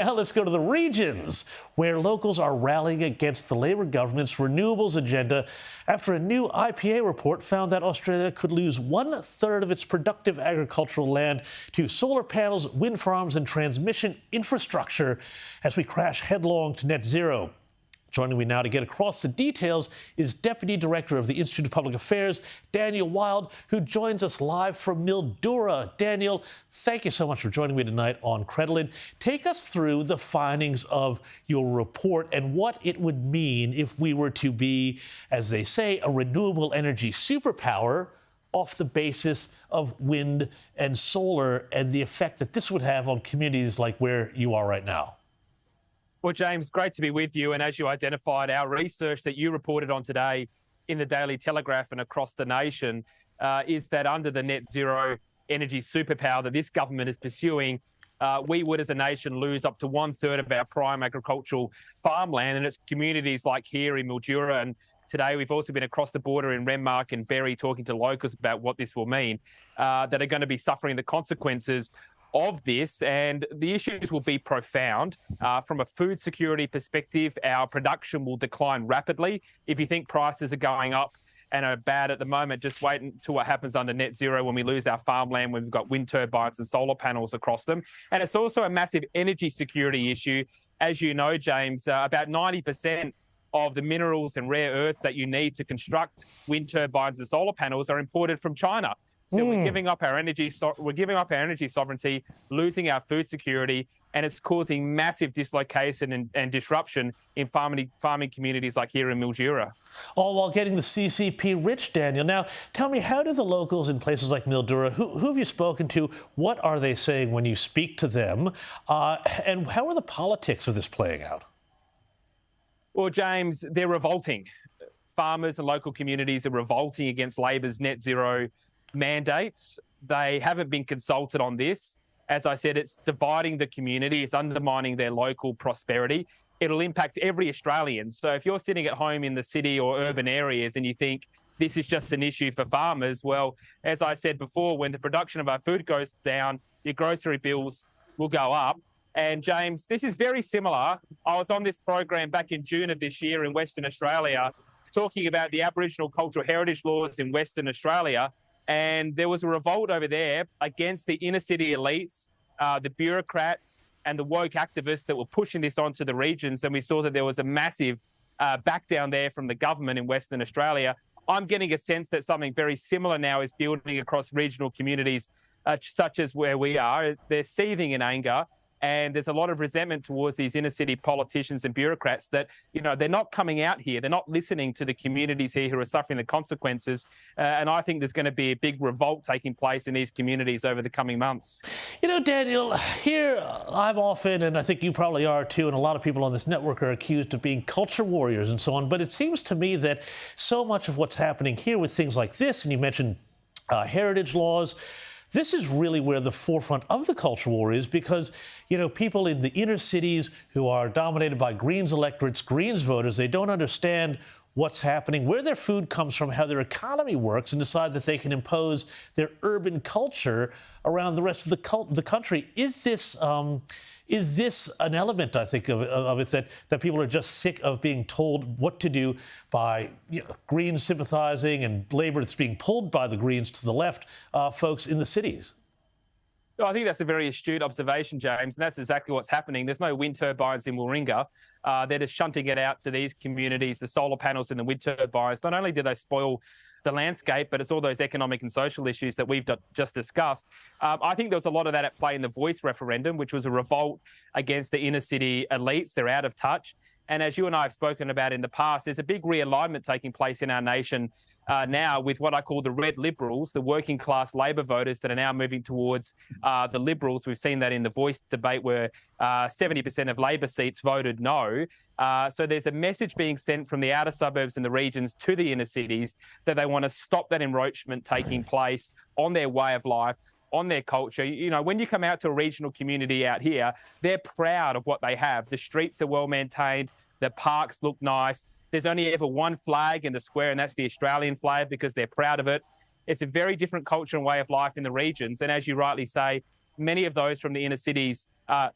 Now let's go to the regions, where locals are rallying against the Labour government's renewables agenda after a new IPA report found that Australia could lose 1/3 of its productive agricultural land to solar panels, wind farms and transmission infrastructure as we crash headlong to net zero. Joining me now to get across the details is Deputy Director of the Institute of Public Affairs, Daniel Wild, who joins us live from Mildura. Daniel, thank you so much for joining me tonight on Credilin. Take us through the findings of your report and what it would mean if we were to be, as they say, a renewable energy superpower off the basis of wind and solar, and the effect that this would have on communities like where you are right now. Well, James, great to be with you. And as you identified, our research that you reported on today in the Daily Telegraph and across the nation is that under the net zero energy superpower that this government is pursuing, we would as a nation lose up to 1/3 of our prime agricultural farmland. And it's communities like here in Mildura. And today we've also been across the border in Renmark and Berry talking to locals about what this will mean, that are going to be suffering the consequences of this, and the issues will be profound. From a food security perspective, our production will decline rapidly. If you think prices are going up and are bad at the moment, just wait until what happens under net zero when we lose our farmland, when we've got wind turbines and solar panels across them. And it's also a massive energy security issue. As you know, James, about 90% of the minerals and rare earths that you need to construct wind turbines and solar panels are imported from China. So we're giving up our energy. We're giving up our energy sovereignty, losing our food security, and it's causing massive dislocation and disruption in farming communities like here in Mildura. All while getting the CCP rich, Daniel. Now, tell me, how do the locals in places like Mildura, who have you spoken to? What are they saying when you speak to them? And how are the politics of this playing out? Well, James, they're revolting. Farmers and local communities are revolting against Labor's net zero mandates. They haven't been consulted on this. As I said, it's dividing the community, it's undermining their local prosperity. It'll impact every Australian. So if you're sitting at home in the city or urban areas and you think this is just an issue for farmers, well, as I said before, when the production of our food goes down, your grocery bills will go up. And James, this is very similar. I was on this program back in June of this year in Western Australia, talking about the Aboriginal cultural heritage laws in Western Australia. And there was a revolt over there against the inner city elites, the bureaucrats and the woke activists that were pushing this onto the regions. And we saw that there was a massive back down there from the government in Western Australia. I'm getting a sense that something very similar now is building across regional communities such as where we are. They're seething in anger. And there's a lot of resentment towards these inner city politicians and bureaucrats that, you know, they're not coming out here. They're not listening to the communities here who are suffering the consequences. And I think there's going to be a big revolt taking place in these communities over the coming months. You know, Daniel, here I'm often, and I think you probably are too, and a lot of people on this network are accused of being culture warriors and so on. But it seems to me that so much of what's happening here with things like this, and you mentioned heritage laws, this is really where the forefront of the culture war is, because, you know, people in the inner cities who are dominated by Greens electorates, Greens voters, they don't understand what's happening, where their food comes from, how their economy works, and decide that they can impose their urban culture around the rest of the country. Is this an element, I think, of it that people are just sick of being told what to do by, you know, Greens sympathizing and Labor that's being pulled by the Greens to the left, folks in the cities? Well, I think that's a very astute observation, James, and that's exactly what's happening. There's no wind turbines in Warringah. They're just shunting it out to these communities, the solar panels and the wind turbines. Not only do they spoil the landscape, but it's all those economic and social issues that we've just discussed. I think there was a lot of that at play in the Voice referendum, which was a revolt against the inner city elites. They're out of touch. And as you and I have spoken about in the past, there's a big realignment taking place in our nation now with what I call the red Liberals, the working class Labor voters that are now moving towards the Liberals. We've seen that in the Voice debate where 70% of Labor seats voted no. So there's a message being sent from the outer suburbs and the regions to the inner cities that they want to stop that encroachment taking place on their way of life, on their culture. You know, when you come out to a regional community out here, they're proud of what they have. The streets are well maintained. The parks look nice. There's only ever one flag in the square, and that's the Australian flag, because they're proud of it. It's a very different culture and way of life in the regions. And as you rightly say, many of those from the inner cities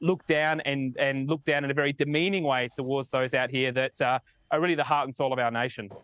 look down in a very demeaning way towards those out here that are really the heart and soul of our nation.